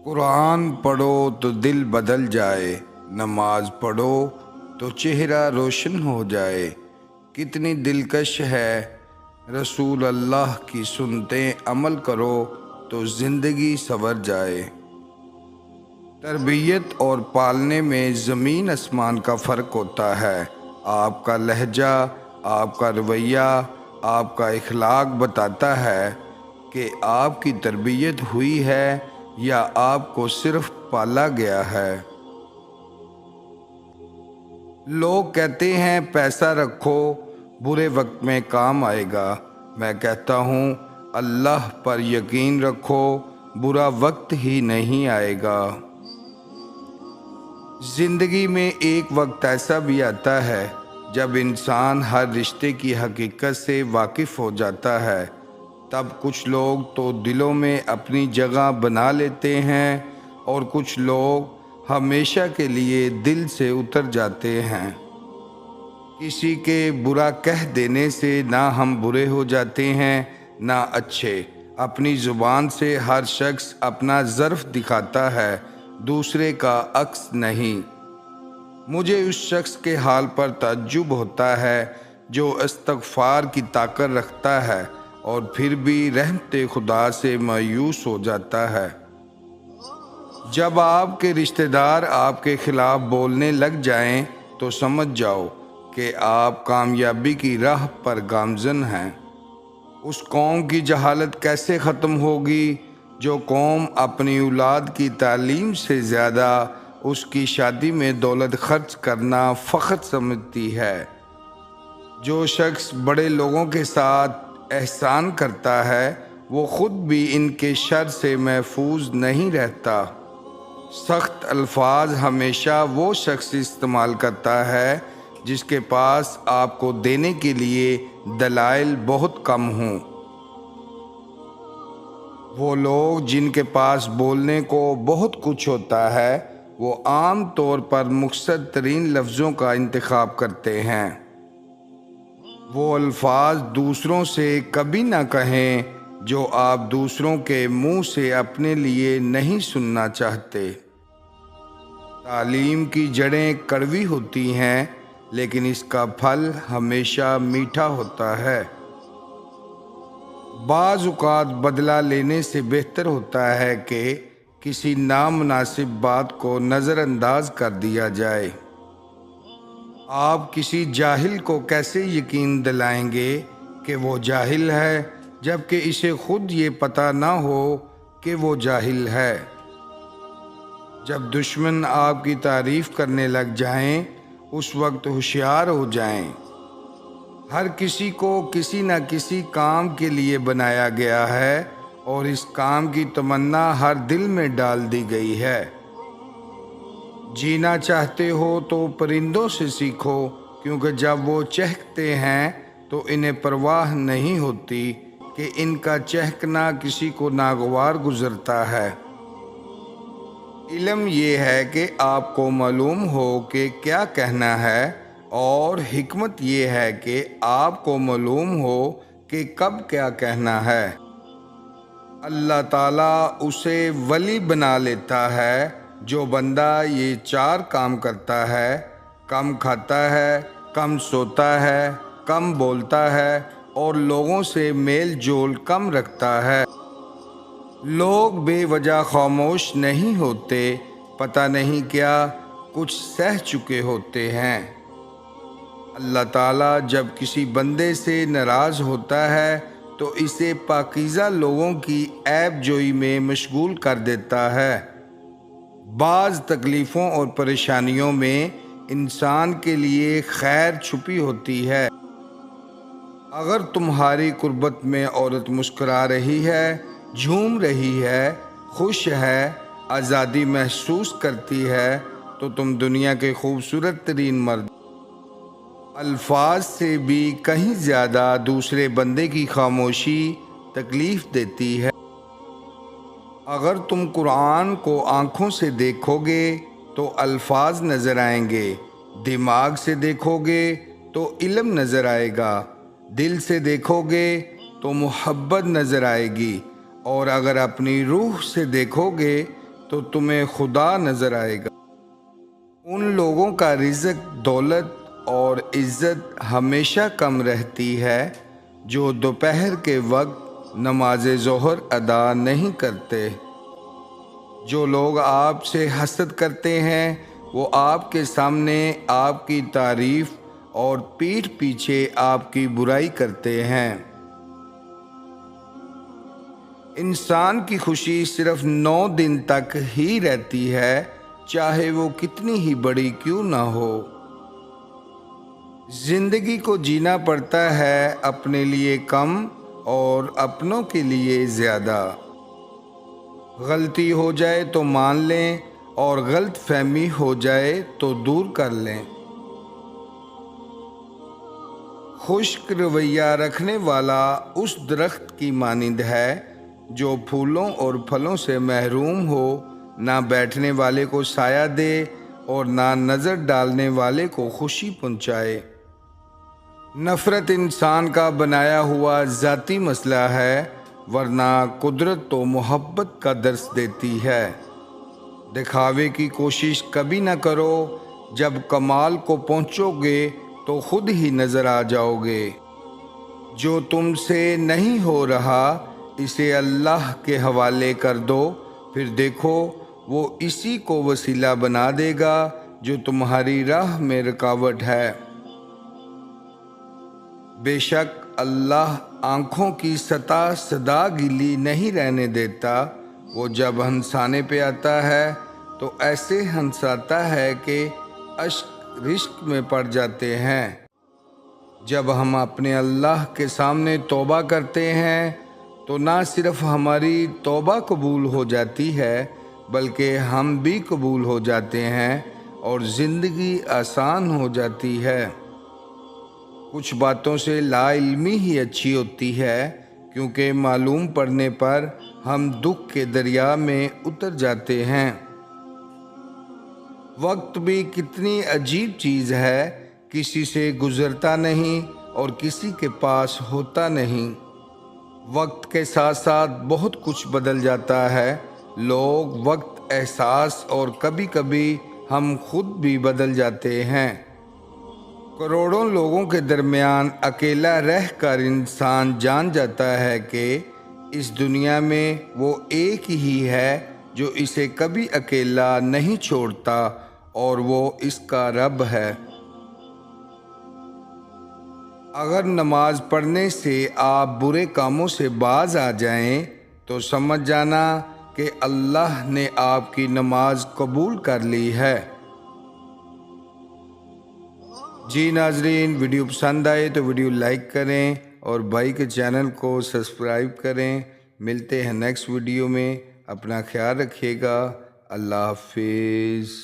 قرآن پڑھو تو دل بدل جائے، نماز پڑھو تو چہرہ روشن ہو جائے۔ کتنی دلکش ہے رسول اللہ کی سنتیں، عمل کرو تو زندگی سنور جائے۔ تربیت اور پالنے میں زمین آسمان کا فرق ہوتا ہے۔ آپ کا لہجہ، آپ کا رویہ، آپ کا اخلاق بتاتا ہے کہ آپ کی تربیت ہوئی ہے یا آپ کو صرف پالا گیا ہے۔ لوگ کہتے ہیں پیسہ رکھو، برے وقت میں کام آئے گا۔ میں کہتا ہوں اللہ پر یقین رکھو، برا وقت ہی نہیں آئے گا۔ زندگی میں ایک وقت ایسا بھی آتا ہے جب انسان ہر رشتے کی حقیقت سے واقف ہو جاتا ہے۔ تب کچھ لوگ تو دلوں میں اپنی جگہ بنا لیتے ہیں اور کچھ لوگ ہمیشہ کے لیے دل سے اتر جاتے ہیں۔ کسی کے برا کہہ دینے سے نہ ہم برے ہو جاتے ہیں نہ اچھے۔ اپنی زبان سے ہر شخص اپنا ظرف دکھاتا ہے، دوسرے کا عکس نہیں۔ مجھے اس شخص کے حال پر تعجب ہوتا ہے جو استغفار کی طاقت رکھتا ہے اور پھر بھی رحمت خدا سے مایوس ہو جاتا ہے۔ جب آپ کے رشتہ دار آپ کے خلاف بولنے لگ جائیں تو سمجھ جاؤ کہ آپ کامیابی کی راہ پر گامزن ہیں۔ اس قوم کی جہالت کیسے ختم ہوگی جو قوم اپنی اولاد کی تعلیم سے زیادہ اس کی شادی میں دولت خرچ کرنا فخر سمجھتی ہے۔ جو شخص بڑے لوگوں کے ساتھ احسان کرتا ہے وہ خود بھی ان کے شر سے محفوظ نہیں رہتا۔ سخت الفاظ ہمیشہ وہ شخص استعمال کرتا ہے جس کے پاس آپ کو دینے کے لیے دلائل بہت کم ہوں۔ وہ لوگ جن کے پاس بولنے کو بہت کچھ ہوتا ہے وہ عام طور پر مختصر ترین لفظوں کا انتخاب کرتے ہیں۔ وہ الفاظ دوسروں سے کبھی نہ کہیں جو آپ دوسروں کے منہ سے اپنے لیے نہیں سننا چاہتے۔ تعلیم کی جڑیں کڑوی ہوتی ہیں لیکن اس کا پھل ہمیشہ میٹھا ہوتا ہے۔ بعض اوقات بدلہ لینے سے بہتر ہوتا ہے کہ کسی نامناسب بات کو نظر انداز کر دیا جائے۔ آپ کسی جاہل کو کیسے یقین دلائیں گے کہ وہ جاہل ہے جبکہ اسے خود یہ پتہ نہ ہو کہ وہ جاہل ہے؟ جب دشمن آپ کی تعریف کرنے لگ جائیں اس وقت ہوشیار ہو جائیں۔ ہر کسی کو کسی نہ کسی کام کے لیے بنایا گیا ہے اور اس کام کی تمنا ہر دل میں ڈال دی گئی ہے۔ جینا چاہتے ہو تو پرندوں سے سیکھو، کیونکہ جب وہ چہکتے ہیں تو انہیں پرواہ نہیں ہوتی کہ ان کا چہکنا کسی کو ناگوار گزرتا ہے۔ علم یہ ہے کہ آپ کو معلوم ہو کہ کیا کہنا ہے، اور حکمت یہ ہے کہ آپ کو معلوم ہو کہ کب کیا کہنا ہے۔ اللہ تعالیٰ اسے ولی بنا لیتا ہے جو بندہ یہ 4 کام کرتا ہے: کم کھاتا ہے، کم سوتا ہے، کم بولتا ہے اور لوگوں سے میل جول کم رکھتا ہے۔ لوگ بے وجہ خاموش نہیں ہوتے، پتہ نہیں کیا کچھ سہ چکے ہوتے ہیں۔ اللہ تعالیٰ جب کسی بندے سے ناراض ہوتا ہے تو اسے پاکیزہ لوگوں کی عیب جوئی میں مشغول کر دیتا ہے۔ بعض تکلیفوں اور پریشانیوں میں انسان کے لیے خیر چھپی ہوتی ہے۔ اگر تمہاری قربت میں عورت مسکرا رہی ہے، جھوم رہی ہے، خوش ہے، آزادی محسوس کرتی ہے تو تم دنیا کے خوبصورت ترین مرد۔ الفاظ سے بھی کہیں زیادہ دوسرے بندے کی خاموشی تکلیف دیتی ہے۔ اگر تم قرآن کو آنکھوں سے دیکھو گے تو الفاظ نظر آئیں گے، دماغ سے دیکھو گے تو علم نظر آئے گا، دل سے دیکھو گے تو محبت نظر آئے گی، اور اگر اپنی روح سے دیکھو گے تو تمہیں خدا نظر آئے گا۔ ان لوگوں کا رزق، دولت اور عزت ہمیشہ کم رہتی ہے جو دوپہر کے وقت نماز ظہر ادا نہیں کرتے۔ جو لوگ آپ سے حسد کرتے ہیں وہ آپ کے سامنے آپ کی تعریف اور پیٹھ پیچھے آپ کی برائی کرتے ہیں۔ انسان کی خوشی صرف 9 دن تک ہی رہتی ہے، چاہے وہ کتنی ہی بڑی کیوں نہ ہو۔ زندگی کو جینا پڑتا ہے اپنے لیے کم اور اپنوں کے لیے زیادہ۔ غلطی ہو جائے تو مان لیں اور غلط فہمی ہو جائے تو دور کر لیں۔ خشک رویہ رکھنے والا اس درخت کی مانند ہے جو پھولوں اور پھلوں سے محروم ہو، نہ بیٹھنے والے کو سایہ دے اور نہ نظر ڈالنے والے کو خوشی پہنچائے۔ نفرت انسان کا بنایا ہوا ذاتی مسئلہ ہے، ورنہ قدرت تو محبت کا درس دیتی ہے۔ دکھاوے کی کوشش کبھی نہ کرو، جب کمال کو پہنچو گے تو خود ہی نظر آ جاؤ گے۔ جو تم سے نہیں ہو رہا اسے اللہ کے حوالے کر دو، پھر دیکھو وہ اسی کو وسیلہ بنا دے گا جو تمہاری راہ میں رکاوٹ ہے۔ بے شک اللہ آنکھوں کی سطح سدا گیلی نہیں رہنے دیتا، وہ جب ہنسانے پہ آتا ہے تو ایسے ہنساتا ہے کہ اشک رشک میں پڑ جاتے ہیں۔ جب ہم اپنے اللہ کے سامنے توبہ کرتے ہیں تو نہ صرف ہماری توبہ قبول ہو جاتی ہے بلکہ ہم بھی قبول ہو جاتے ہیں اور زندگی آسان ہو جاتی ہے۔ کچھ باتوں سے لا علمی ہی اچھی ہوتی ہے، کیونکہ معلوم پڑنے پر ہم دکھ کے دریا میں اتر جاتے ہیں۔ وقت بھی کتنی عجیب چیز ہے، کسی سے گزرتا نہیں اور کسی کے پاس ہوتا نہیں۔ وقت کے ساتھ ساتھ بہت کچھ بدل جاتا ہے، لوگ، وقت، احساس اور کبھی کبھی ہم خود بھی بدل جاتے ہیں۔ کروڑوں لوگوں کے درمیان اکیلا رہ کر انسان جان جاتا ہے کہ اس دنیا میں وہ ایک ہی ہے جو اسے کبھی اکیلا نہیں چھوڑتا، اور وہ اس کا رب ہے۔ اگر نماز پڑھنے سے آپ برے کاموں سے باز آ جائیں تو سمجھ جانا کہ اللہ نے آپ کی نماز قبول کر لی ہے۔ جی ناظرین، ویڈیو پسند آئے تو ویڈیو لائک کریں اور بھائی کے چینل کو سبسکرائب کریں۔ ملتے ہیں نیکسٹ ویڈیو میں، اپنا خیال رکھیے گا۔ اللہ حافظ۔